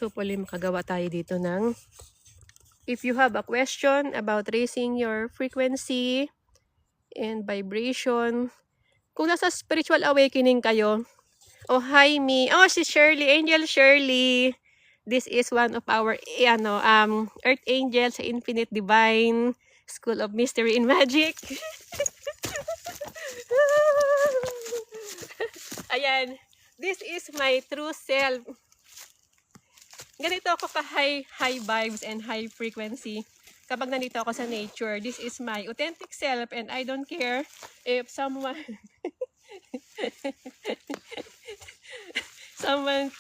Hopefully makagawa tayo dito ng, if you have a question about raising your frequency and vibration, kung nasa spiritual awakening kayo, oh hi me, oh si Shirley, Angel Shirley, this is one of our Earth Angel sa Infinite Divine School of Mystery and Magic. Ayan, this is my true self. Ganito ako ka high vibes and high frequency kapag nandito ako sa nature. This is my authentic self and I don't care if someone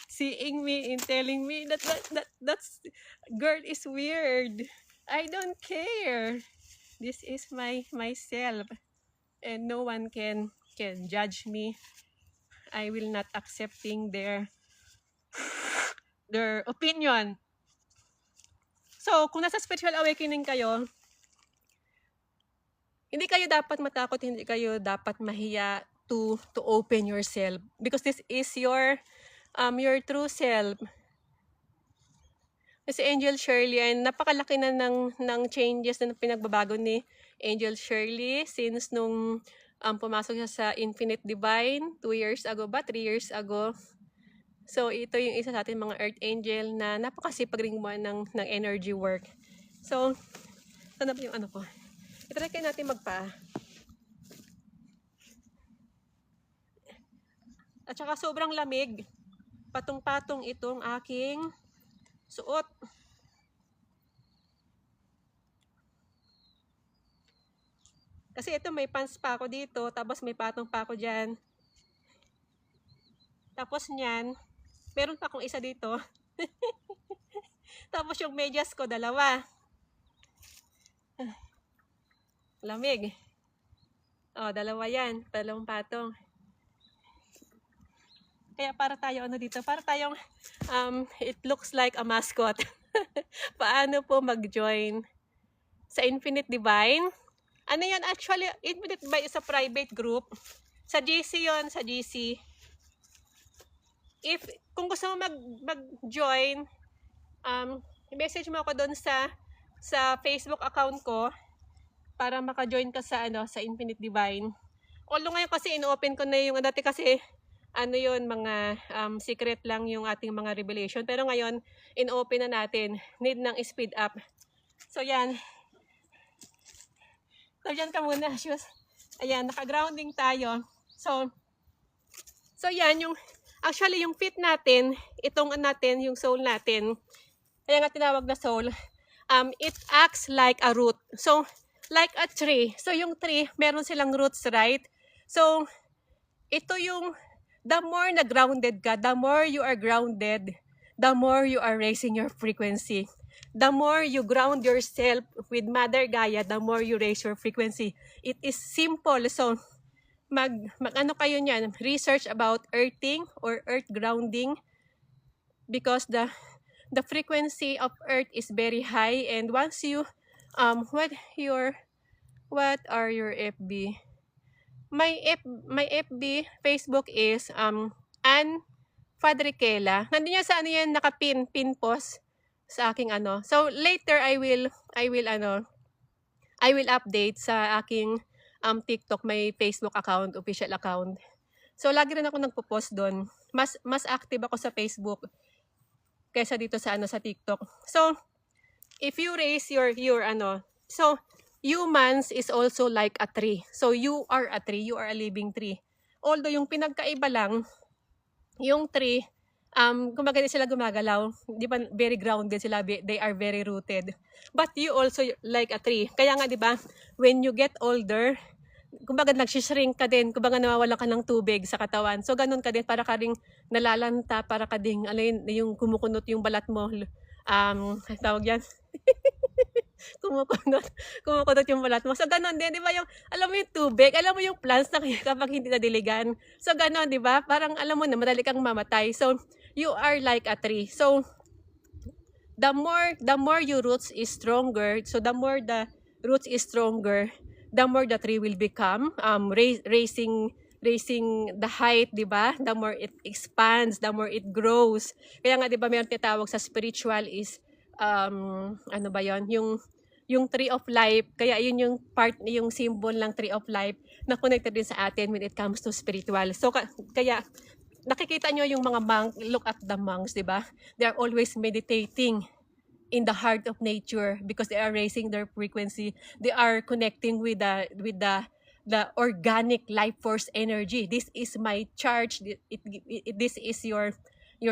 seeing me and telling me that's girl is weird. I don't care. This is myself and no one can judge me. I will not accepting their opinion. So, kung nasa spiritual awakening kayo, hindi kayo dapat matakot, hindi kayo dapat mahiya to open yourself because this is your true self. Kasi Angel Shirley, and napakalaki na ng changes na pinagbabago ni Angel Shirley since nung pumasok siya sa Infinite Divine 2 years ago ba? 3 years ago. So, ito yung isa sa ating mga Earth Angel na napakasipag rin gumawa ng energy work. So, sana ba yung ano ko? I-try kayo natin magpa. At saka sobrang lamig. Patong-patong itong aking suot. Kasi ito may pants pa ako dito, tapos may patong pa ako dyan. Tapos niyan, meron pa akong isa dito. Tapos yung medyas ko, 2. Lamig. Oh, 2 yan. 2 patong. Kaya para tayo dito, para tayong it looks like a mascot. Paano po mag-join sa Infinite Divine? Ano yan? Actually, Infinite Divine is a private group. Sa GC yon, sa GC. Kung gusto mo mag-join, message mo ako doon sa Facebook account ko para maka-join ka sa Infinite Divine. Although ngayon kasi ino-open ko na yung dati kasi mga secret lang yung ating mga revelation. Pero ngayon, in-open na natin. Need ng speed up. So, yan. So, dyan ka muna, shoes. Ayan, naka-grounding tayo. So, yan, actually, yung feet natin, itong natin, yung soul natin, kaya nga tinawag na soul, it acts like a root. So, like a tree. So, yung tree, meron silang roots, right? So, ito yung the more na grounded ka, the more you are grounded, the more you are raising your frequency. The more you ground yourself with Mother Gaia, the more you raise your frequency. It is simple. So, mag-ano kayo niyan, research about earthing or earth grounding because the frequency of earth is very high and once you, what are your FB? My FB, Facebook is Ann Fadriquela. Nandun yan sa yan, nakapin post sa aking So later I will update sa aking TikTok, may Facebook account, official account. So lagi rin ako nagpo-post doon. Mas active ako sa Facebook kaysa dito sa sa TikTok. So if you raise your so humans is also like a tree. So you are a tree, you are a living tree. Although yung pinagkaiba lang, yung tree, kumbaga sila gumagalaw, di ba, very grounded sila, they are very rooted. But you also like a tree. Kaya nga, di ba, when you get older, kumbaga nagsishrink ka din, kumbaga nawawalan ka ng tubig sa katawan. So, ganun ka din, para ka ring nalalanta, para ka ding, yung kumukunot yung balat mo, tawag yan, kumukunot yung balat mo. So, ganun din, di ba, yung, alam mo yung tubig, alam mo yung plants na kapag hindi nadiligan. So, ganun, di ba, parang alam mo na, madali kang mamatay. So, you are like a tree. So, the more your roots is stronger, so the more the roots is stronger, the more the tree will become, raising raising the height, di ba? The more it expands, the more it grows. Kaya nga, di ba, meron tinatawag sa spiritual is, ano ba yon, yung tree of life. Kaya yun yung part, yung symbol ng tree of life na connected din sa atin when it comes to spiritual. So, kaya, nakikita nyo yung mga monk, look at the monks, di ba? They are always meditating in the heart of nature because they are raising their frequency. They are connecting with the organic life force energy. This is my charge. This is your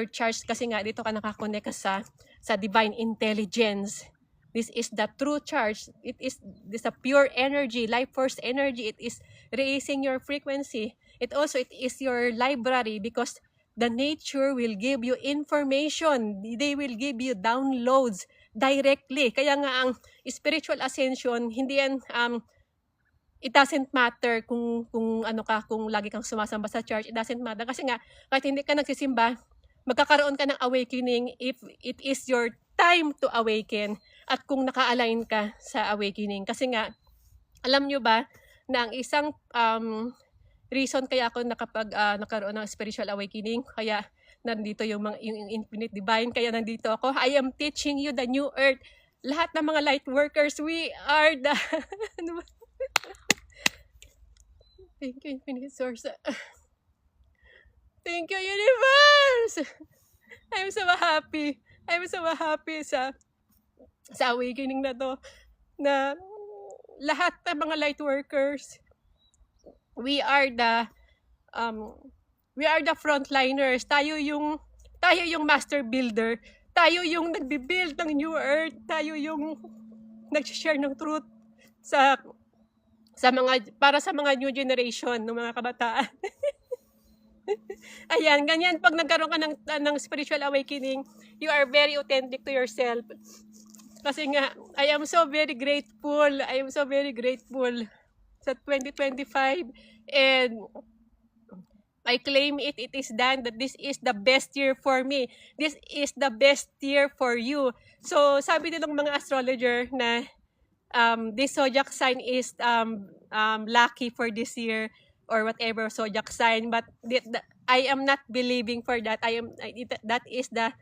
charge kasi nga dito ka nakakonect ka sa divine intelligence. This is the true charge. This a pure energy, life force energy. It is raising your frequency. It is your library because the nature will give you information. They will give you downloads directly. Kaya nga ang spiritual ascension, hindi yan, it doesn't matter kung ano ka, kung lagi kang sumasamba sa church. It doesn't matter. Kasi nga, kahit hindi ka nagsisimba, magkakaroon ka ng awakening if it is your time to awaken at kung naka-align ka sa awakening. Kasi nga, alam nyo ba na ang isang reason kaya ako nakaroon ng spiritual awakening, kaya nandito yung infinite divine, kaya nandito ako. I am teaching you the new earth. Lahat ng mga light workers, we are the thank you, infinite source. Thank you, universe. I'm so happy. I'm so happy sa awakening na to, na lahat ng mga light workers, we are the frontliners. Tayo yung master builder. Tayo yung nagbi-build ng new earth. Tayo yung nag-share ng truth para sa mga new generation ng mga kabataan. Ayan, ganyan pag nagkaroon ka ng spiritual awakening, you are very authentic to yourself. Kasi nga, I am so very grateful. I am so very grateful sa 2025, and I claim it is done, that this is the best year for me. This is the best year for you. So, sabi din ng mga astrologer na this zodiac sign is lucky for this year or whatever zodiac sign, but I am not believing for that. That is the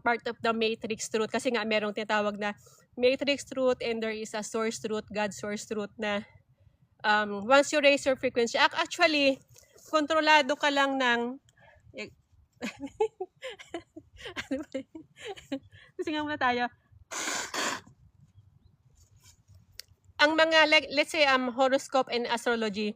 part of the matrix truth, kasi nga merong tinatawag na matrix truth and there is a source truth, God source truth, na once you raise your frequency, actually kontrolado ka lang ng singa muna tayo. Ang mga, let's say, horoscope and astrology,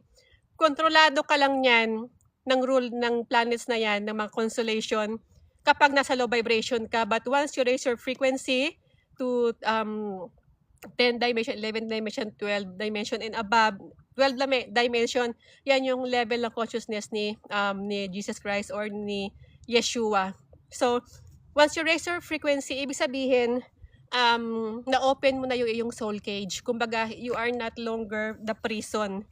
kontrolado ka lang yan ng rule ng planets na yan, ng mga constellation, kapag nasa low vibration ka. But once you raise your frequency to 10 dimension, 11 dimension, 12 dimension and above, 12 dimension, yan yung level ng consciousness ni Jesus Christ or ni Yeshua. So, once you raise your frequency, ibig sabihin, na-open mo na yung iyong soul cage. Kumbaga, you are not longer the prison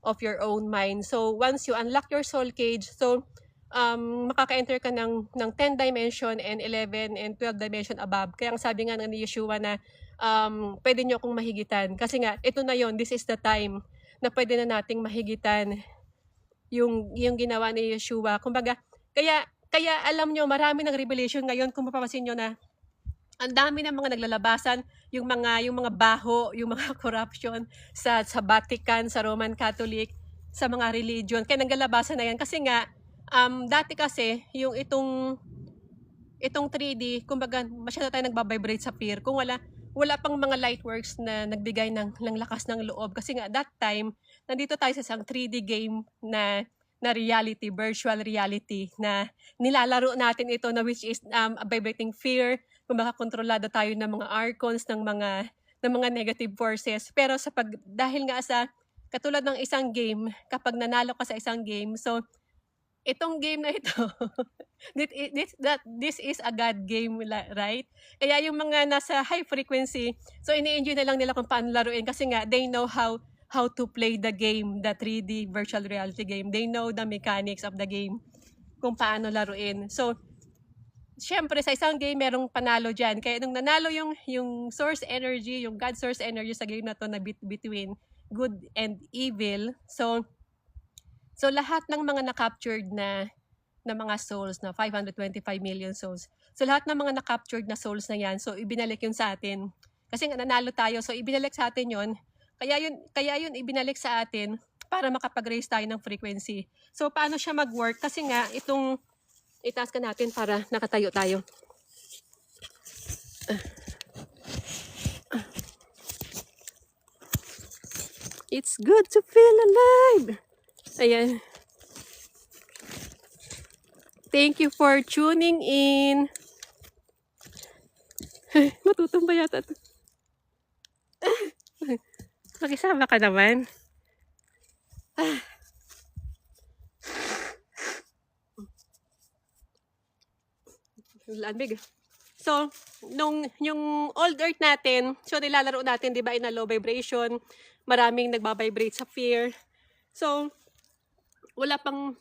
of your own mind. So, once you unlock your soul cage, so, makaka-enter ka ng 10 dimension and 11 and 12 dimension above. Kaya ang sabi nga ni Yeshua na, pwede nyo akong mahigitan. Kasi nga, ito na yon, this is the time na pwede na nating mahigitan yung ginawa ni Yeshua. Kumbaga, kaya alam nyo, marami ng revelation ngayon, kung mapapasin nyo na, ang dami ng mga naglalabasan, yung mga baho, yung mga corruption sa Vatican, sa Roman Catholic, sa mga religion. Kaya naglalabasan na yan. Kasi nga, dati kasi, yung itong 3D, kumbaga, masyado tayo nagbabibrate sa fear. Kung wala pang mga lightworks na nagbigay ng lakas ng loob. Kasi nga, that time, nandito tayo sa isang 3D game na reality, virtual reality, na nilalaro natin ito, na which is vibrating fear, kung baka kontrolado tayo ng mga archons, ng mga negative forces. Pero dahil nga katulad ng isang game, kapag nanalo ka sa isang game, so, itong game na ito, this is a God game, right? Kaya yung mga nasa high frequency, so ini-enjoy na lang nila kung paano laruin kasi nga they know how to play the game, the 3D virtual reality game. They know the mechanics of the game, kung paano laruin. So, syempre sa isang game merong panalo dyan. Kaya nung nanalo yung source energy, yung God source energy sa game na to na between good and evil, so So lahat ng mga na-captured na mga souls na 525 million souls. So lahat ng mga na-captured na souls na yan, so ibinalik yun sa atin. Kasi nga nanalo tayo, so ibinalik sa atin yun. Kaya yun ibinalik sa atin para makapag-raise tayo ng frequency. So paano siya mag-work? Kasi nga itong itaas ka natin para nakatayo tayo. It's good to feel alive. Ayan. Thank you for tuning in. Matutumba yata ito. Makisama ka naman. Lamig. So, yung old earth natin, so nilalaro natin, di ba, in a low vibration, maraming nagbabibrate sa fear. So, merong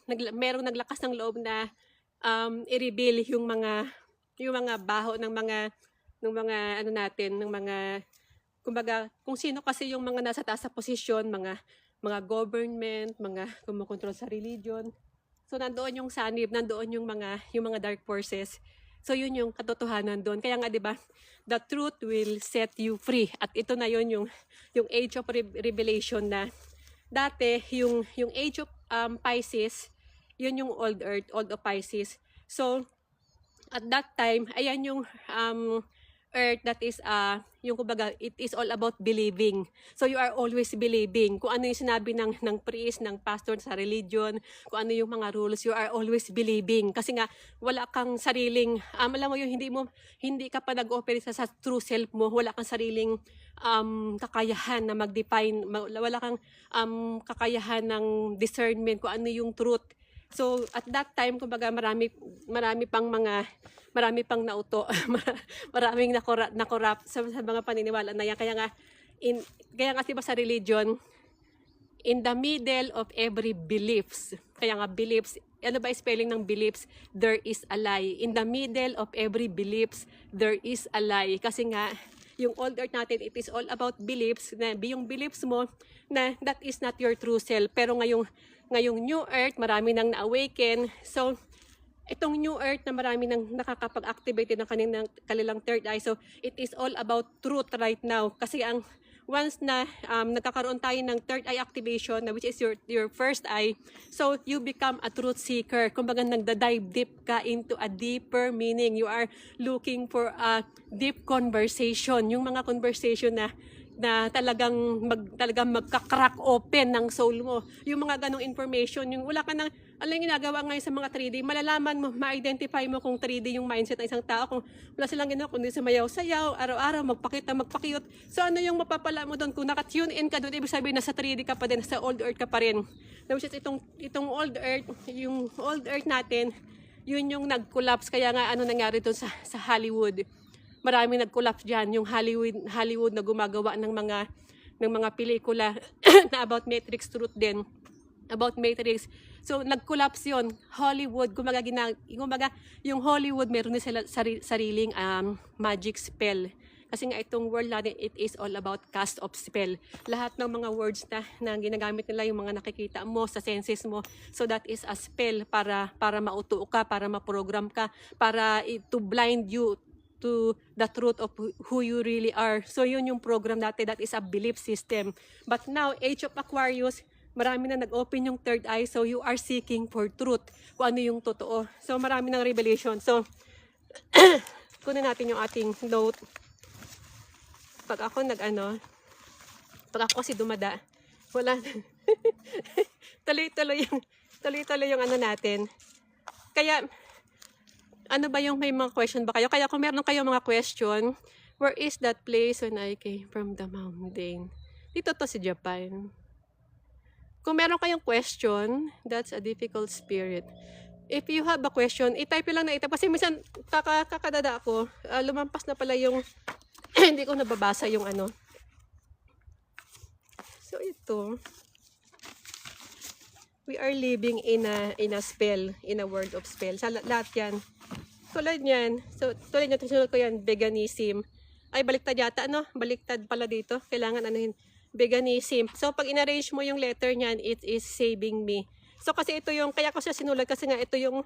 naglakas ng loob na i-reveal yung mga baho ng mga ano natin, ng mga, kumbaga, kung sino kasi yung mga nasa taas sa posisyon, mga government, mga kumukontrol sa religion. So, nandoon yung sanib, nandoon yung mga dark forces. So, yun yung katotohanan doon. Kaya nga, di ba, the truth will set you free. At ito na yun, yung age of revelation na dati, yung age of Pisces, yun yung old earth, old of Pisces. So, at that time, ayan yung earth that is, yung kumbaga, it is all about believing. So, you are always believing. Kung ano yung sinabi ng priest, ng pastor sa religion, kung ano yung mga rules, you are always believing. Kasi nga, wala kang sariling, alam mo yung hindi ka pa nag-operate sa true self mo, wala kang sariling kakayahan na mag-define, wala kang kakayahan ng discernment kung ano yung truth. So, at that time, kumbaga, marami pang nauto, maraming nakorap sa mga paniniwala na yan. Kaya nga diba sa religion, in the middle of every beliefs, kaya nga beliefs, ano ba spelling ng beliefs? There is a lie. In the middle of every beliefs, there is a lie. Kasi nga, yung old earth natin, it is all about beliefs, na yung beliefs mo, na that is not your true self. Pero ngayong new earth, marami nang na-awaken. So, itong new earth na marami nang nakakapag-activate ng kanilang third eye. So, it is all about truth right now. Kasi once na nagkakaroon tayo ng third eye activation, which is your first eye, so you become a truth seeker. Kumbaga, nagda-dive deep ka into a deeper meaning. You are looking for a deep conversation. Yung mga conversation na talagang magka-crack open ng soul mo. Yung mga ganong information, yung wala ka nang, alam yung ginagawa ngayon sa mga 3D, malalaman mo, ma-identify mo kung 3D yung mindset ng isang tao, kung wala silang ginawa, kundi sumayaw-sayaw, araw-araw, magpakita-magpakiyot. So ano yung mapapala mo doon? Kung naka-tune in ka doon, ibig sabihin nasa 3D ka pa din, sa old earth ka pa rin. Which is itong old earth, yung old earth natin, yun yung nag-collapse. Kaya nga ano nangyari doon sa Hollywood. Maraming nag-collapse dyan, yung Hollywood na gumagawa ng mga pelikula na about Matrix truth din, about Matrix. So nag-collapse yon, Hollywood, kumbaga yung Hollywood meron din sila sariling magic spell. Kasi nga itong world natin, it is all about cast of spell. Lahat ng mga words na ginagamit nila, yung mga nakikita mo sa senses mo, so that is a spell para mauto ka, para ma-program ka, para to blind you to the truth of who you really are. So yun yung program natin, that is a belief system. But now, Age of Aquarius, marami na nag-open yung third eye, so you are seeking for truth, kung ano yung totoo. So marami ng revelation. So, kunin natin yung ating note. Pag ako kasi dumada, wala tuloy-tuloy yung ano natin. Kaya, ano ba yung may mga question ba kayo? Kaya kung meron kayo mga question, where is that place when I came from the mountain? Dito to si Japan. Kung meron kayong question, that's a difficult spirit. If you have a question, i-type lang na ito. Kasi minsan, kakadada ako, lumampas na pala yung, hindi ko nababasa yung ano. So ito, we are living in a spell, in a world of spell. Sa lahat yan. Tulad yan. So, tulad yan, sunod ko yan, veganism. Ay, baliktad yata, ano? Baliktad pala dito. Kailangan anuhin, veganism. So, pag in-arrange mo yung letter niyan, it is saving me. So kasi ito yung, kaya ko siya sinulat kasi nga ito yung,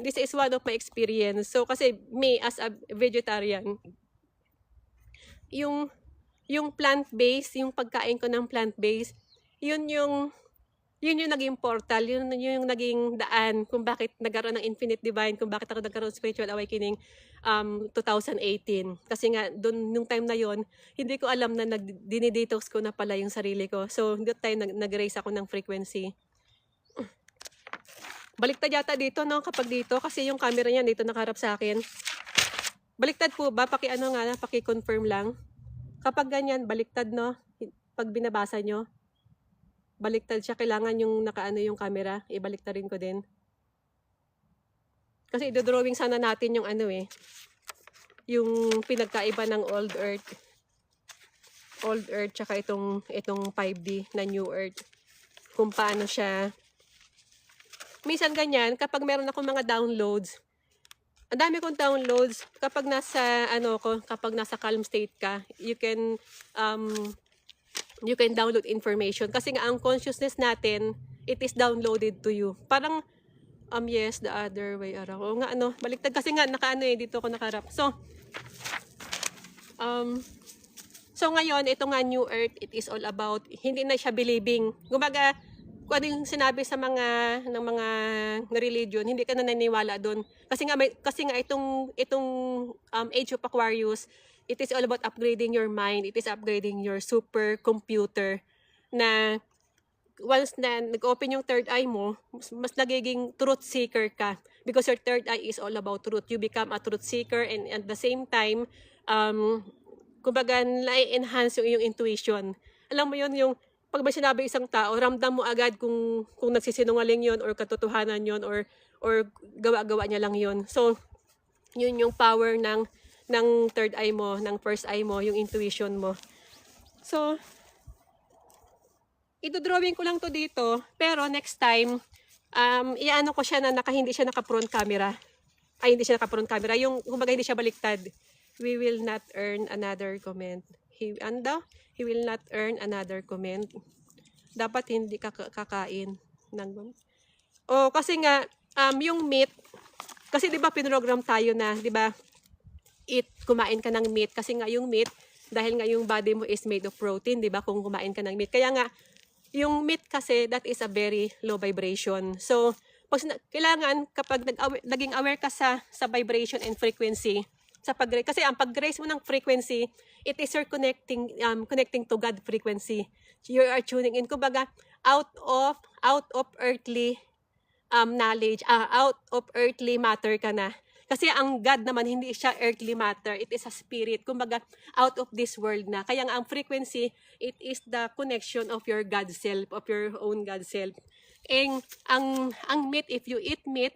this is one of my experience. So kasi me as a vegetarian, yung plant-based, yung pagkain ko ng plant-based, yun yung naging portal, yun yung naging daan kung bakit nagkaroon ng Infinite Divine, kung bakit ako nagkaroon ng Spiritual Awakening 2018. Kasi nga, doon, nung time na yon hindi ko alam na dinidetox ko na pala yung sarili ko. So, doon tayo nag-raise ako ng frequency. Baliktad yata dito, no? Kapag dito, kasi yung camera niya dito nakaharap sa akin. Baliktad po ba? Paki-confirm lang. Kapag ganyan, baliktad, no? Pag binabasa nyo, baliktad siya. Kailangan yung nakaano yung camera. Ibaliktarin ko din. Kasi i-drawing sana natin yung ano yung pinagkaiba ng old earth. Old earth tsaka itong 5D na new earth. Kung paano siya. Minsan ganyan, kapag meron akong mga downloads, ang dami kong downloads, kapag nasa kapag nasa calm state ka, you can download information. Kasi nga ang consciousness natin, it is downloaded to you. Parang, yes, the other way around. O nga, baliktad. Kasi nga, dito ako nakarap. So, ngayon, ito nga New Earth, it is all about, hindi na siya believing. Gumaga, kung ano yung sinabi sa mga religion, hindi ka na naniniwala doon. Kasi nga itong Age of Aquarius, it is all about upgrading your mind. It is upgrading your supercomputer na once na nag-open yung third eye mo, mas nagiging truth seeker ka. Because your third eye is all about truth. You become a truth seeker and at the same time, kumbaga, na-enhance yung iyong intuition. Alam mo yun, yung pag may sinabi isang tao, ramdam mo agad kung nagsisinungaling yun or katotohanan yun or gawa-gawa niya lang yun. So, yun yung power ng third eye mo, ng first eye mo, yung intuition mo. So, ito-drawing ko lang to dito, pero next time, iano ko siya na hindi siya naka-front camera. Ay, hindi siya naka-front camera. Yung, kumbaga, hindi siya baliktad. We will not earn another comment. He will not earn another comment. Dapat hindi kakain ng kasi nga yung meat, kasi 'di ba pinrogram tayo na, 'di ba? Kumain ka ng meat kasi nga yung meat, dahil nga yung body mo is made of protein, 'di ba? Kung kumain ka ng meat. Kaya nga yung meat kasi, that is a very low vibration. So, kailangan kapag naging aware ka sa vibration and frequency, kasi ang pag-raise mo ng frequency, it is your connecting to God frequency. You are tuning in, kumbaga, out of earthly knowledge, out of earthly matter ka na. Kasi ang God naman, hindi siya earthly matter, it is a spirit, kumbaga, out of this world na. Kaya nga ang frequency, it is the connection of your God self, of your own God self. And ang meat, if you eat meat,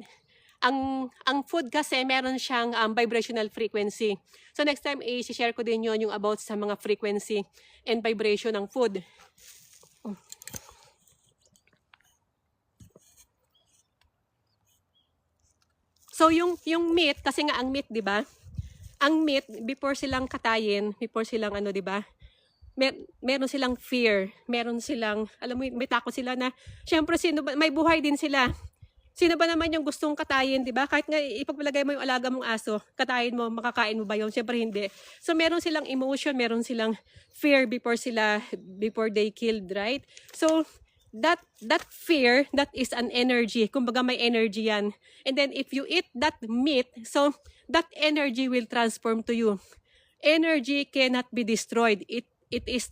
ang food kasi meron siyang vibrational frequency. So next time i-share ko din yung about sa mga frequency and vibration ng food. So yung meat, kasi nga ang meat, 'di ba? Ang meat before silang katayin, before silang 'di ba? Meron silang fear, meron silang, alam mo, may takot sila na, syempre may buhay din sila. Sino ba naman yung gustong katayin, di ba? Kahit nga ipagpalagay mo yung alaga mong aso, katayin mo, makakain mo ba yun? Siyempre hindi. So meron silang emotion, meron silang fear before they killed, right? So that fear, that is an energy. Kumbaga may energy yan. And then if you eat that meat, so that energy will transform to you. Energy cannot be destroyed. It is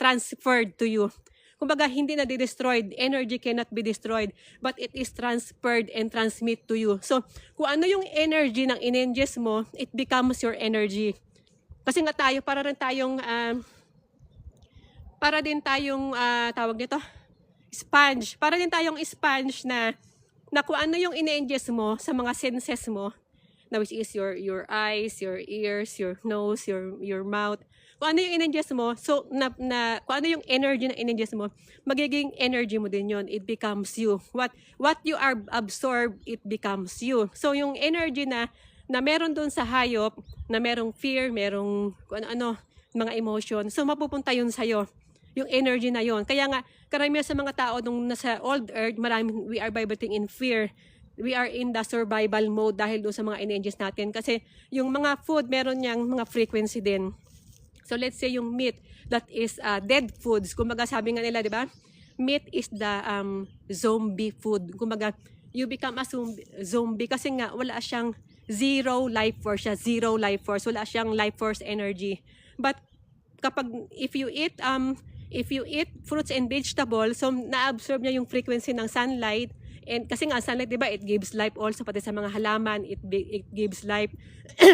transferred to you. Kumbaga, hindi na destroyed. Energy cannot be destroyed. But it is transferred and transmit to you. So, kung ano yung energy ng in-ingest mo, it becomes your energy. Kasi nga tayo, para din tayong tawag nito, sponge. Para din tayong sponge na kung ano yung in-ingest mo sa mga senses mo, na which is your eyes, your ears, your nose, your mouth. Kung ano yung in-ingest mo, so kung ano yung energy na in-ingest mo, magiging energy mo din yon. It becomes you. What you are absorbed, it becomes you. So yung energy na meron doon sa hayop, na merong fear, merong kung ano, mga emotion, so mapupunta yun sa'yo. yung energy na yon. Kaya nga, karamihan sa mga tao nung nasa old earth, we are vibrating in fear. We are in the survival mode dahil doon sa mga energies natin. Kasi yung mga food, meron niyang mga frequency din. So let's say yung meat, that is dead foods. Kumbaga sabi nga nila, di ba? Meat is the zombie food. Kumbaga, you become a zombie kasi nga wala siyang zero life force siya. Zero life force. Wala siyang life force energy. But kapag if you eat fruits and vegetables, so na-absorb niya yung frequency ng sunlight. And kasi nga sunlight, 'di ba, it gives life also pati sa mga halaman, it gives life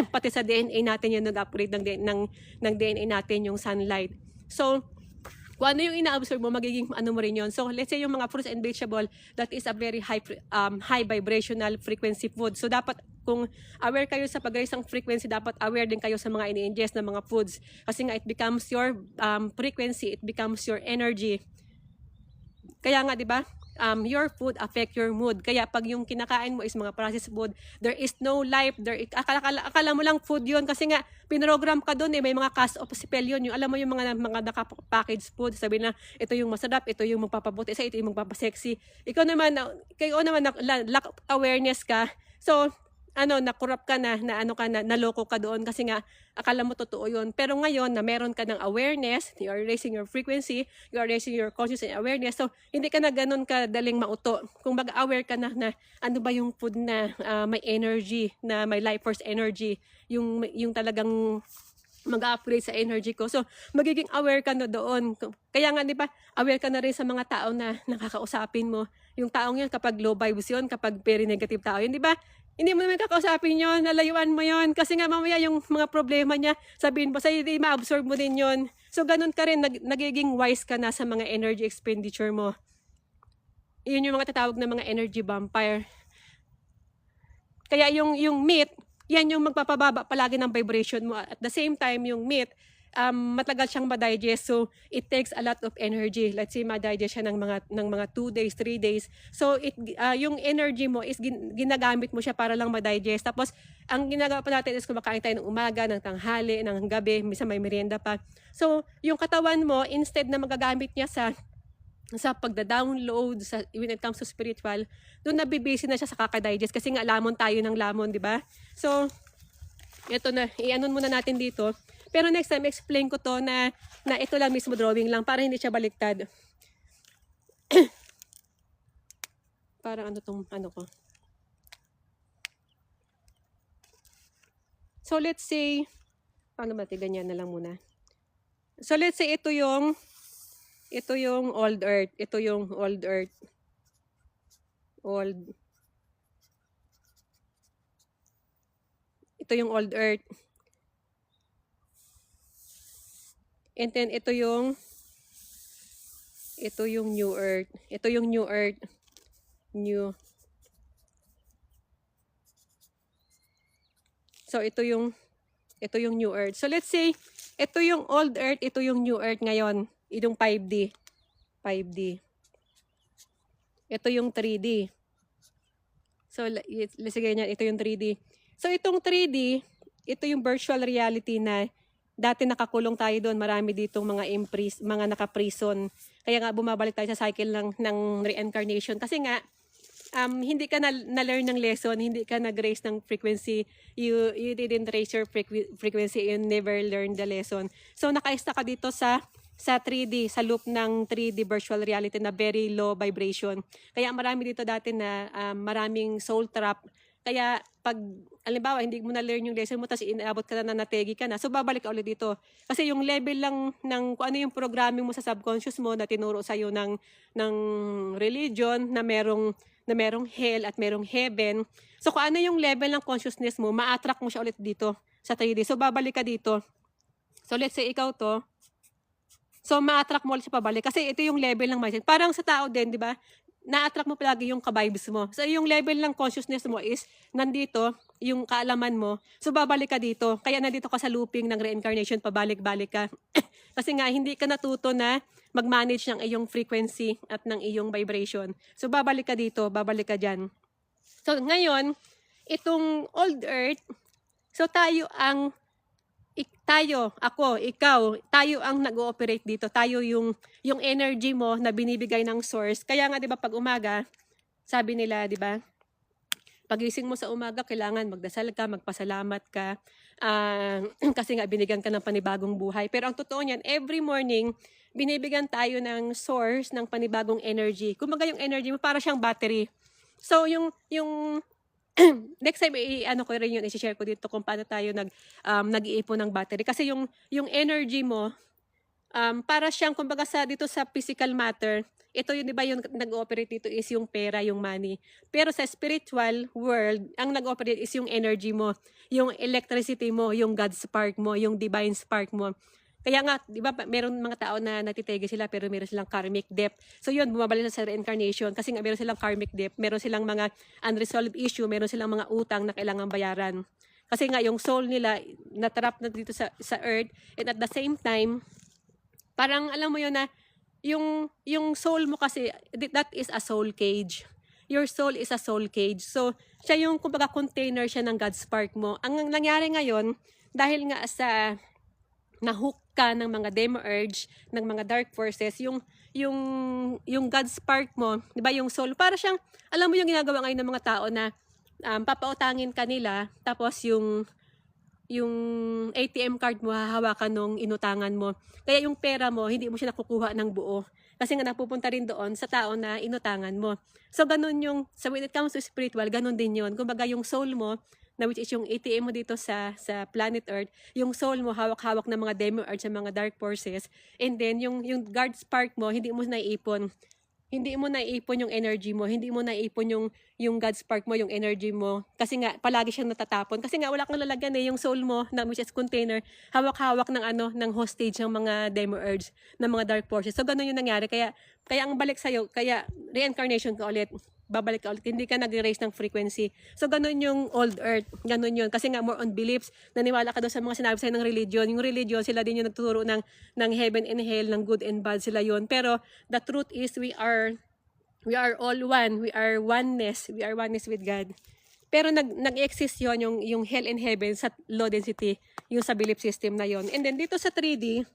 pati sa DNA natin yung nag-operate ng DNA natin yung sunlight. So kung ano yung ina-absorb mo, magiging ano mo rin yun. So let's say yung mga fruits and vegetable, that is a very high vibrational frequency food. So dapat kung aware kayo sa pag-raise ng frequency, dapat aware din kayo sa mga ini-ingest na mga foods. Kasi nga it becomes your frequency, it becomes your energy. Kaya nga, di ba? Your food affect your mood. Kaya pag yung kinakain mo is mga processed food, there is no life. Akala mo lang food yun kasi nga pinrogram ka doon may mga cast of spell yun. Yung, alam mo yung mga naka-packaged food, sabi na ito yung masarap, ito yung magpapabuti sa, ito yung magpapasexy. Kayo naman lack of awareness ka. So, na-corrupt ka naloko ka doon kasi nga akala mo totoo yun. Pero ngayon na meron ka ng awareness, you are raising your frequency, you are raising your consciousness and awareness. So, hindi ka na ganun kadaling mauto. Kung aware ka na ano ba yung food na may energy, na may life force energy, yung talagang mag-upgrade sa energy ko. So, magiging aware ka na doon. Kaya nga, di ba, aware ka na rin sa mga tao na nakakausapin mo. Yung taong yun, kapag low vibes yun, kapag very negative tao yun, di ba? Hindi mo naman kakausapin yun, nalayuan mo yun. Kasi nga mamaya yung mga problema niya, sabihin mo sa'yo, hindi ma-absorb mo din yun. So ganun ka rin, nagiging wise ka na sa mga energy expenditure mo. Yun yung mga tatawag na mga energy vampire. Kaya yung meat, yan yung magpapababa palagi ng vibration mo. At the same time, yung meat, matagal siyang ma-digest. So, it takes a lot of energy. Let's say, ma-digest siya ng mga 2 days, 3 days. So, yung energy mo is ginagamit mo siya para lang ma-digest. Tapos, ang ginagawa pa natin is kumakain tayo ng umaga, ng tanghali, ng gabi, minsan may merienda pa. So, yung katawan mo, instead na magagamit niya sa pagda-download, when it comes to spiritual, doon nabibisi na siya sa kakadigest. Kasi nga, lamon tayo ng lamon, di ba? So, ito na, i-anon muna natin dito. Pero next time, explain ko to na ito lang mismo drawing lang para hindi siya baliktad. Parang ko. So let's say, paano ba? Ganyan na lang muna. So let's say ito yung old earth. Ito yung old earth. Ito yung old earth. And then ito yung new earth. Ito yung new earth. So ito yung new earth. So let's say ito yung old earth, ito yung new earth ngayon. Itong 5D. Ito yung 3D. So let's say ganyan, ito yung 3D. So itong 3D, ito yung virtual reality na dati nakakulong tayo doon, marami ditong mga naka-prison. Kaya nga bumabalik tayo sa cycle ng reincarnation. Kasi nga, hindi ka na-learn ng lesson, hindi ka nag-raise ng frequency, you didn't raise your frequency, you never learned the lesson. So naka-stuck ka dito sa 3D, sa loop ng 3D virtual reality na very low vibration. Kaya marami dito dati na maraming soul trap. Kaya pag, alimbawa, hindi mo na-learn yung lesson mo, tapos inaabot ka na nategi ka na, so babalik ka ulit dito. Kasi yung level lang ng kung ano yung programming mo sa subconscious mo na tinuro sa'yo ng religion na merong hell at merong heaven. So kung ano yung level ng consciousness mo, ma-attract mo siya ulit dito sa 3D. So babalik ka dito. So let's say ikaw to. So ma-attract mo ulit siya pabalik. Kasi ito yung level ng mindset. Parang sa tao din, di ba? Na-attract mo palagi yung ka-vibes mo. So, yung level ng consciousness mo is nandito, yung kaalaman mo. So, babalik ka dito. Kaya nandito ka sa looping ng reincarnation, pabalik-balik ka. Kasi nga, hindi ka natuto na mag-manage ng iyong frequency at ng iyong vibration. So, babalik ka dito, babalik ka dyan. So, ngayon, itong old earth, so tayo ang tayo, ako, ikaw, tayo ang nag-ooperate dito. Tayo yung energy mo na binibigay ng source. Kaya nga 'di ba pag umaga, sabi nila 'di ba? Pagising mo sa umaga, kailangan magdasal ka, magpasalamat ka, kasi nga binigyan ka ng panibagong buhay. Pero ang totoo niyan, every morning, binibigyan tayo ng source ng panibagong energy. Kumbaga yung energy mo, para siyang battery. So, yung next time, ano ko rin yun, i-share ko dito kung paano tayo nag-iipon ng battery. Kasi yung energy mo, para siyang, kumbaga dito sa physical matter, ito yun, di ba, yung nag-ooperate dito is yung pera, yung money. Pero sa spiritual world, ang nag-ooperate is yung energy mo, yung electricity mo, yung God spark mo, yung divine spark mo. Kaya nga, di ba, meron mga tao na natitege sila pero meron silang karmic debt. So yun, bumabalik na sa reincarnation kasi nga meron silang karmic debt, meron silang mga unresolved issue, meron silang mga utang na kailangang bayaran. Kasi nga yung soul nila natrap na dito sa earth, and at the same time, parang alam mo yun na yung soul mo kasi, that is a soul cage. Your soul is a soul cage. So, siya yung kumbaga container siya ng God spark mo. Ang nangyari ngayon, dahil nga sa nahook ka ng mga demiurge, ng mga dark forces, yung God spark mo, 'di ba, yung soul, para siyang, alam mo yung ginagawa ngayon ng mga tao na papautangin ka nila, tapos yung ATM card mo hahawakan nung inutangan mo. Kaya yung pera mo, hindi mo siya nakukuha ng buo. Kasi nga napupunta rin doon sa tao na inutangan mo. So ganun so when it comes to spiritual, ganun din yun. Kumbaga yung soul mo, na which is yung ATM mo dito sa planet Earth, yung soul mo hawak-hawak ng mga demiurge, sa mga dark forces, and then yung guard spark mo, hindi mo naiipon. Hindi mo naiipon yung energy mo, hindi mo naiipon yung God spark mo, yung energy mo. Kasi nga, palagi siyang natatapon. Kasi nga, wala kang lalagyan yung soul mo, na which is container, hawak-hawak ng hostage ng mga demiurge, ng mga dark forces. So, ganun yung nangyari. Kaya ang balik sa'yo, kaya reincarnation ka ulit, babalik ka ulit, hindi ka nag-raise ng frequency. So, ganun yung old earth, ganun yun. Kasi nga, more on beliefs, naniwala ka doon sa mga sinabi sa'yo ng religion. Yung religion, sila din yung nagtuturo ng heaven and hell, ng good and bad, sila yun. Pero, the truth is, we are all one. We are oneness. We are oneness with God. Pero nag-exist yun, yung hell and heaven sa low density, yung sa belief system na yon. And then dito sa 3D,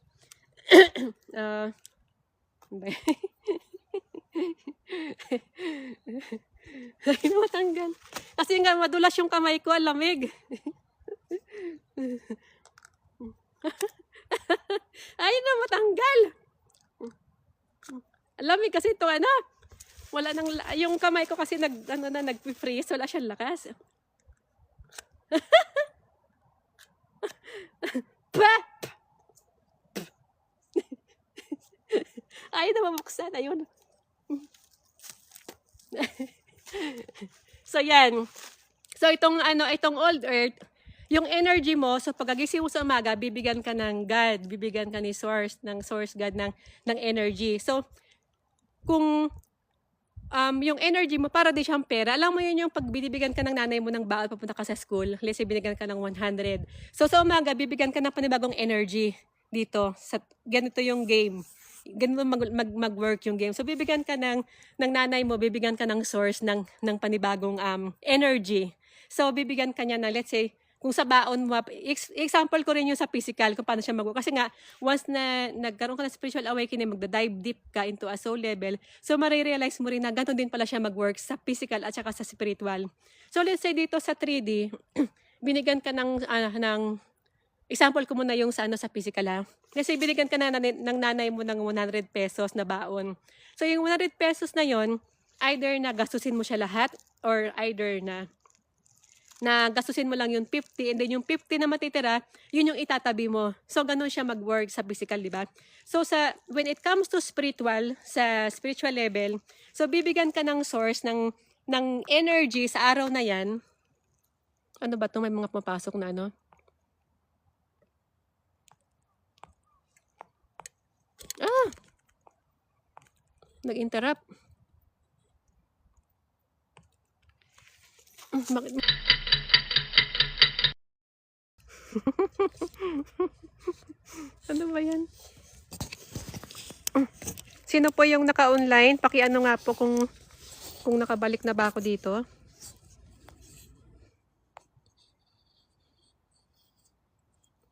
ay, matanggal. Kasi nga madulas yung kamay ko, lamig. Ay, na matanggal. Lamig kasi ito, wala nang, yung kamay ko kasi nag-freeze, wala siyang lakas. Ay, namabuksan, ayun. So yan. So itong old earth, yung energy mo, so pagkagising mo sa umaga, bibigyan ka ng God, bibigyan ka ni source God ng energy. So kung yung energy mo, para di siyang pera, alam mo yun, yung pag binibigyan ka ng nanay mo ng baon papunta ka sa school, let's say binigyan ka ng 100. So sa umaga, bibigyan ka ng panibagong energy dito. Ganito yung game. Ganito mag-work yung game. So bibigyan ka ng nanay mo, bibigyan ka ng source ng panibagong energy. So bibigyan ka niya na, let's say, kung sa baon mo, example ko rin yung sa physical, kung paano siya mag-work. Kasi nga, once na nagkaroon ka ng spiritual awakening, magda-dive deep ka into a soul level, so marirealize mo rin na ganun din pala siya mag-work sa physical at saka sa spiritual. So let's say dito sa 3D, binigyan ka ng example ko muna yung sa physical, ha. Kasi binigyan ka ng nanay mo ng 100 pesos na baon. So yung 100 pesos na yon, either na gastusin mo siya lahat, or either na gastusin mo lang yung 50, and then yung 50 na matitira, yun yung itatabi mo. So ganun siya mag-work sa physical, di ba? So when it comes to spiritual, sa spiritual level, so bibigyan ka ng source ng energy sa araw na yan. Ano ba to? May mga pumapasok na nag-interrupt. Bakit? Ano ba yan? Sino po yung naka-online? Paki-ano nga po kung nakabalik na ba ako dito.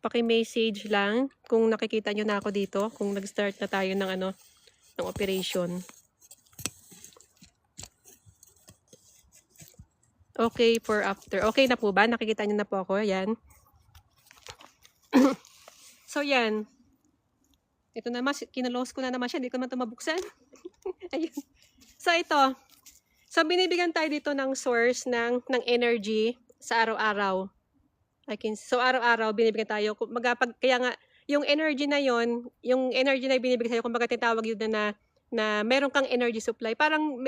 paki-message lang kung nakikita nyo na ako dito, kung nag-start na tayo ng ng operation. Okay for after. Okay na po ba? Nakikita nyo na po ako. Yan. So, yan. Ito naman, kinalose ko na naman siya. Hindi ko naman ito mabuksan. Ayun. So, ito. So, binibigyan tayo dito ng source ng energy sa araw-araw. So, araw-araw, binibigyan tayo. Kaya nga, yung energy na binibigay sa'yo, kumbaga tinatawag yun na meron kang energy supply. Parang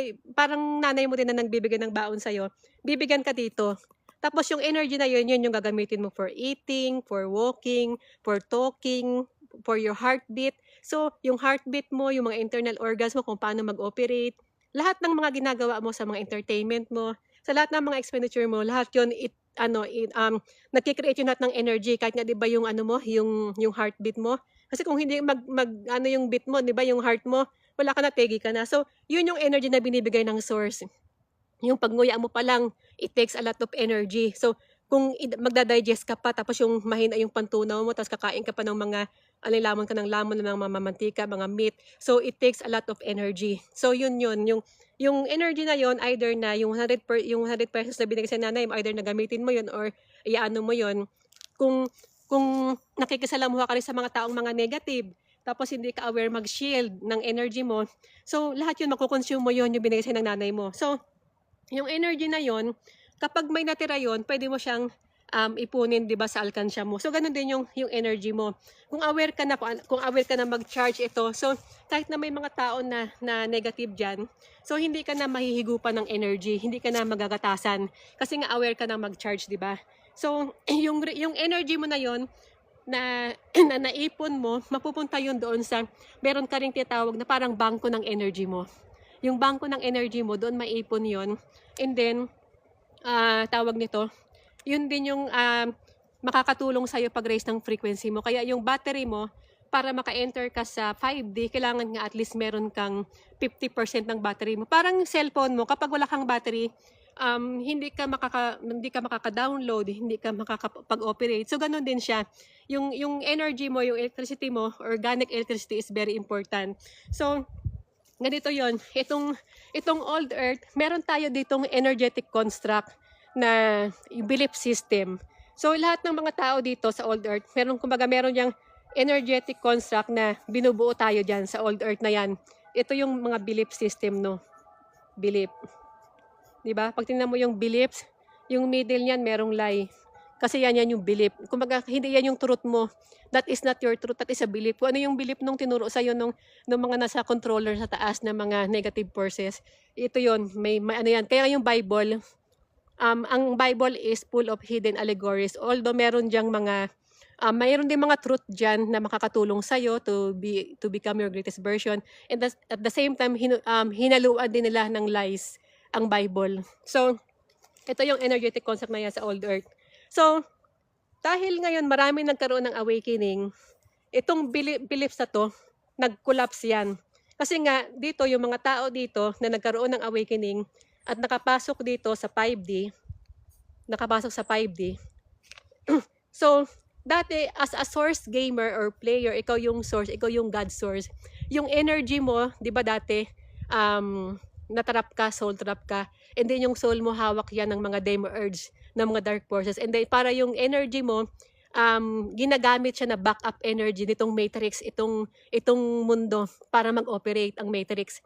nanay mo din na nagbibigay ng baon sa'yo. Bibigyan ka dito. Tapos yung energy na yun yung gagamitin mo for eating, for walking, for talking, for your heartbeat. So, yung heartbeat mo, yung mga internal organs mo, kung paano mag-operate, lahat ng mga ginagawa mo sa mga entertainment mo, sa lahat ng mga expenditure mo, lahat yun, nagki-create yun lahat ng energy. Kahit nga, di ba, yung yung heartbeat mo. Kasi kung hindi yung beat mo, di ba, yung heart mo, wala ka na, tegi ka na. So, yun yung energy na binibigay ng source. Yung pagnguya mo pa lang, it takes a lot of energy. So, kung magda-digest ka pa, tapos yung mahina yung pantunaw mo, tapos kakain ka pa ng mga, lamon ka ng lamon, ng mga mamantika, mga meat. So, it takes a lot of energy. So, yun. Yung energy na yun, either na yung 100 pesos na binigay sa nanay mo, either na gamitin mo yun or iano mo yun. Kung nakikisalamuha ka rin sa mga taong mga negative, tapos hindi ka aware mag-shield ng energy mo, so lahat yun, makukonsume mo yun, yung binigay sa'yo ng nanay mo. So, yung energy na yun, kapag may natira yun, pwede mo siyang ipunin, 'di ba, sa alkansya mo. So ganun din yung energy mo. Kung aware ka na mag-charge ito. So kahit na may mga tao na negative diyan, so hindi ka na mahihigupan ng energy, hindi ka na magagatasan kasi nga aware ka na mag-charge, 'di ba? So yung energy mo na yon na naipon mo, mapupunta yun doon sa meron ka ring tinatawag na parang bangko ng energy mo. Yung bangko ng energy mo, doon maipon yon. And then tawag nito, yun din yung makakatulong sa'yo pag-raise ng frequency mo. Kaya yung battery mo, para maka-enter ka sa 5D, kailangan nga at least meron kang 50% ng battery mo. Parang cellphone mo, kapag wala kang battery, hindi ka makaka-download, hindi ka makakapag-operate. So, ganun din siya. Yung energy mo, yung electricity mo, organic electricity is very important. So, ganito yon. Itong old earth, meron tayo ditong energetic construct na belief system. So, lahat ng mga tao dito sa old earth, meron yang energetic construct na binubuo tayo dyan sa old earth na yan. Ito yung mga belief system, no? Belief. Diba? Pag tingnan mo yung beliefs, yung middle niyan merong lie. Kasi yan yung belief. Kumbaga, hindi yan yung truth mo. That is not your truth, that is a belief. Kung ano yung belief nung tinuro sa'yo nung mga nasa controller sa taas na mga negative forces, ito yon, may ano yan. Kaya yung Bible, ang Bible is full of hidden allegories. Although meron diyang mayroon din mga truth dyan na makakatulong sa'yo to become your greatest version. And at the same time, hinaluan din nila ng lies ang Bible. So, ito yung energetic concept na yan sa old earth. So, dahil ngayon marami nagkaroon ng awakening, itong beliefs na to, nag-collapse yan. Kasi nga, dito, yung mga tao dito na nagkaroon ng awakening at nakapasok dito sa 5D, so, dati, as a source gamer or player, ikaw yung source, ikaw yung God source. Yung energy mo, di ba dati, natrap ka, soul trap ka, and then yung soul mo, hawak yan ng mga demo urge, ng mga dark forces. And then, para yung energy mo, ginagamit siya na backup energy nitong matrix, itong mundo, para mag-operate ang matrix.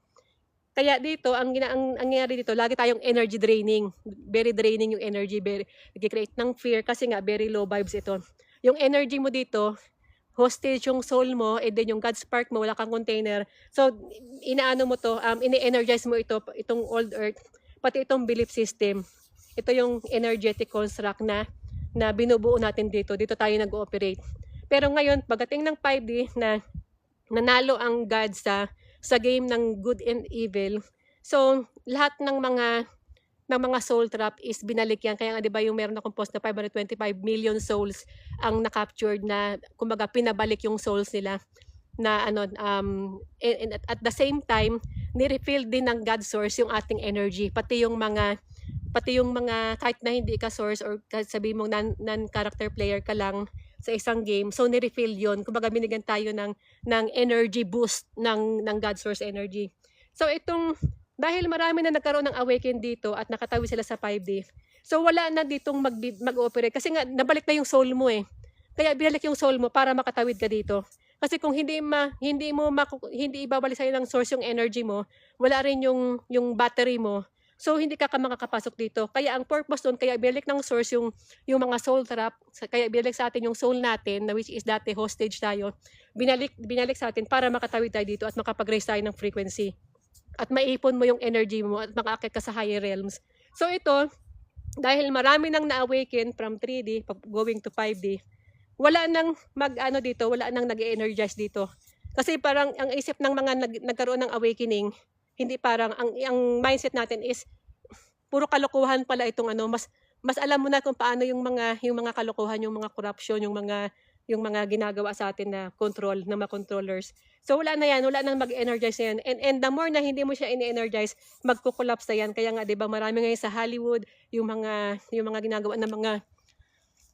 Kaya dito, ang nangyayari dito, lagi tayong energy draining. Very draining yung energy, nag-create ng fear, kasi nga, very low vibes ito. Yung energy mo dito, hostage yung soul mo, and then yung God spark mo, wala kang container. So, inaano mo to, ini-energize mo itong old earth, pati itong belief system. Ito yung energetic construct na binubuo natin dito. Dito tayo nag-ooperate. Pero ngayon, pagdating ng 5D na nanalo ang God sa game ng good and evil, so lahat ng mga soul trap is binalik yan. Kaya nga, di ba, yung meron akong post na 525 million souls ang na-captured na, kumbaga, pinabalik yung souls nila na and at the same time, ni-refill din ng God source yung ating energy, pati yung mga kahit na hindi ka source or kahit sabihin mong non-character player ka lang, sa isang game. So ni-refill 'yon. Kumbaga binigyan tayo ng energy boost ng God source energy. So itong dahil marami na nagkaroon ng awaken dito at nakatawid sila sa 5D. So wala na ditong mag-ooperate kasi nga nabalik na yung soul mo eh. Kaya binalik yung soul mo para makatawid ka dito. Kasi kung hindi ibabalik sa'yo ng source yung energy mo, wala rin yung battery mo. So hindi ka makakapasok dito. Kaya ang purpose doon, kaya binalik ng source yung mga soul trap, kaya binalik sa atin yung soul natin, na which is dati hostage tayo, binalik sa atin para makatawid tayo dito at makapag-raise tayo ng frequency. At maipon mo yung energy mo at makaakit ka sa higher realms. So ito, dahil marami nang na-awaken from 3D going to 5D, wala nang wala nang nag-energize dito. Kasi parang ang isip ng mga nagkaroon ng awakening, hindi parang ang mindset natin is puro kalokohan pala itong mas alam mo na kung paano yung mga kalokohan, yung mga corruption, yung mga ginagawa sa atin na control ng mga controllers. So wala na yan, wala nang mag-energize na yan. And the more na hindi mo siya in-energize, magko-collapse na yan. Kaya nga 'di ba, marami ngayon sa Hollywood yung mga ginagawa ng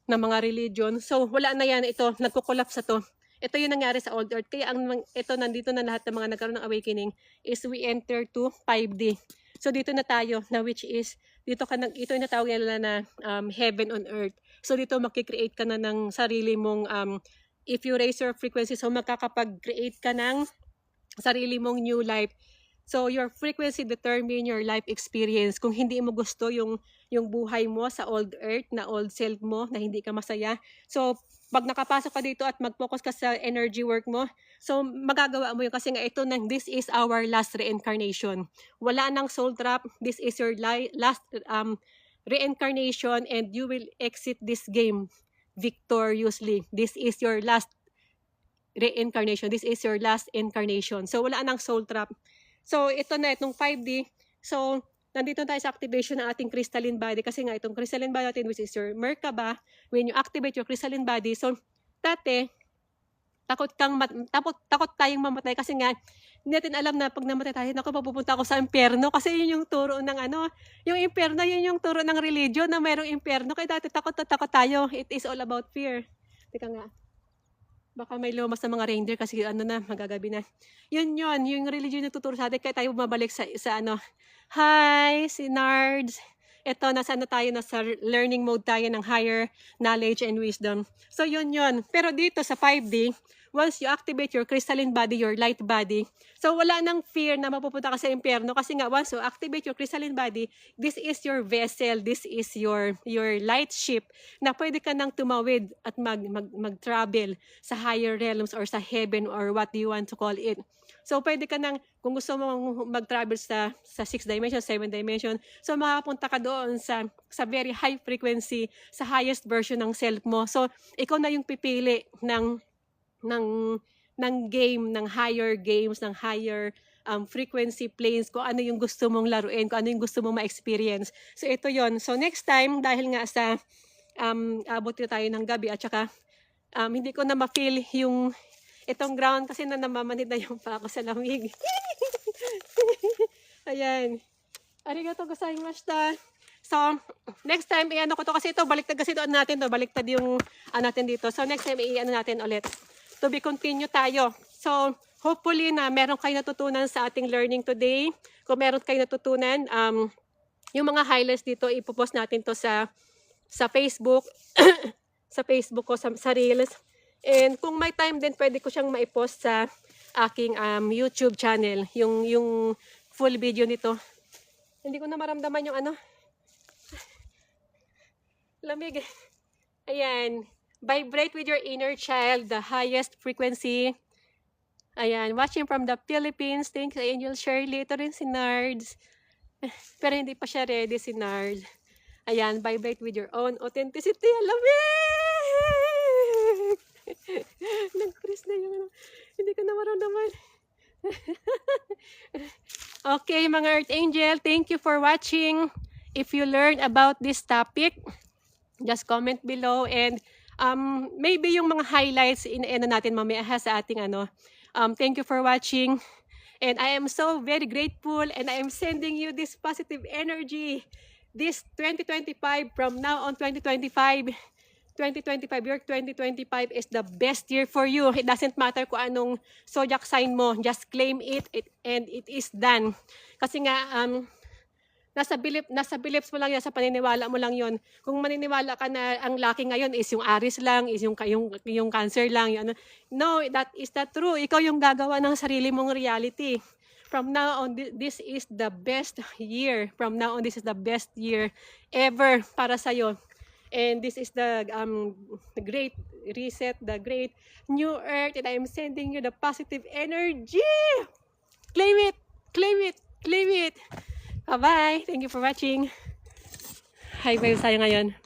mga religion. So wala na yan, ito nagko-collapse na to. Ito yung nangyari sa old earth. Kaya ito nandito na lahat ng mga nagkaroon ng awakening is we enter to 5D. So dito na tayo na which is ito yung natawag nila na heaven on earth. So dito makikreate ka na ng sarili mong if you raise your frequency, so makakapag-create ka ng sarili mong new life. So your frequency determine your life experience. Kung hindi mo gusto yung buhay mo sa old earth, na old self mo, na hindi ka masaya. So pag nakapasok ka dito at mag-focus ka sa energy work mo, so magagawa mo yun kasi nga ito this is our last reincarnation. Wala nang soul trap. This is your last reincarnation and you will exit this game victoriously. This is your last reincarnation. This is your last incarnation. So wala nang soul trap. So ito na itong 5D. So nandito tayo sa activation ng ating crystalline body kasi nga itong crystalline body natin which is your Merkaba, when you activate your crystalline body, so dati takot tayong mamatay kasi nga hindi natin alam na pag namatay tayo, naku, papupunta ako sa impyerno kasi yun yung turo ng yung impyerno, yun yung turo ng religion na mayroong impyerno. Kaya dati takot tayo. It is all about fear. Teka nga. Baka may lumas na mga reindeer kasi magagabi na. Yun, yung religion na tuturo sa atin, kaya tayo bumabalik sa hi, si Nards. Ito, nasa learning mode tayo ng higher knowledge and wisdom. So yun. Pero dito sa 5D, once you activate your crystalline body, your light body, so wala nang fear na mapupunta ka sa impyerno kasi nga once you activate your crystalline body, this is your vessel, this is your light ship na pwede ka nang tumawid at mag-travel sa higher realms or sa heaven or what do you want to call it. So pwede ka nang, kung gusto mo mag-travel sa 6 dimension, 7 dimension, so makapunta ka doon sa very high frequency, sa highest version ng self mo. So ikaw na yung pipili ng game, ng higher games, ng higher frequency planes, kung ano yung gusto mong laruin, kung ano yung gusto mong ma-experience. So ito yon. So next time, dahil nga sa abot tayo ng gabi at saka hindi ko na ma-feel yung itong ground kasi namamanid na yung pa ako sa lamig. Ayan. Arigato gozaimashita. So, next time, i-ano ko to kasi ito, baliktad kasi doon natin to, baliktad yung natin dito. So, next time, i-ano natin ulit. To be continue tayo. So, hopefully na meron kayo natutunan sa ating learning today. Kung meron kayo natutunan, yung mga highlights dito, ipopost natin to sa Facebook, sa Facebook ko, sa Reels. And kung may time din, pwede ko siyang maipost sa aking YouTube channel, yung full video nito. Hindi ko na maramdaman yung lamig. Ayan. Vibrate with your inner child, the highest frequency. Ayan. Watching from the Philippines. Thanks, Angel Shirley. Ito rin si Nards. Pero hindi pa siya ready si Nards. Ayan. Vibrate with your own authenticity. Lamig! Nag-freeze na yung hindi ko na maramdaman. Okay, mga Earth Angel. Thank you for watching. If you learned about this topic, just comment below and maybe yung mga highlights natin mamaya sa ating thank you for watching and I am so very grateful and I am sending you this positive energy this 2025 from now on 2025 2025, your 2025 is the best year for you. It doesn't matter kung anong zodiac sign mo. Just claim it, and it is done. Kasi nga, nasa beliefs mo lang yan, sa paniniwala mo lang yon. Kung maniniwala ka na ang lucky ngayon is yung Aries lang, is yung Cancer lang, yun. No, that is not true. Ikaw yung gagawa ng sarili mong reality. From now on, this is the best year. From now on, this is the best year ever para sa'yo. And this is the great reset, the great new earth, and I am sending you the positive energy. Claim it, claim it, claim it. Bye-bye. Thank you for watching. High vibes tayo ngayon.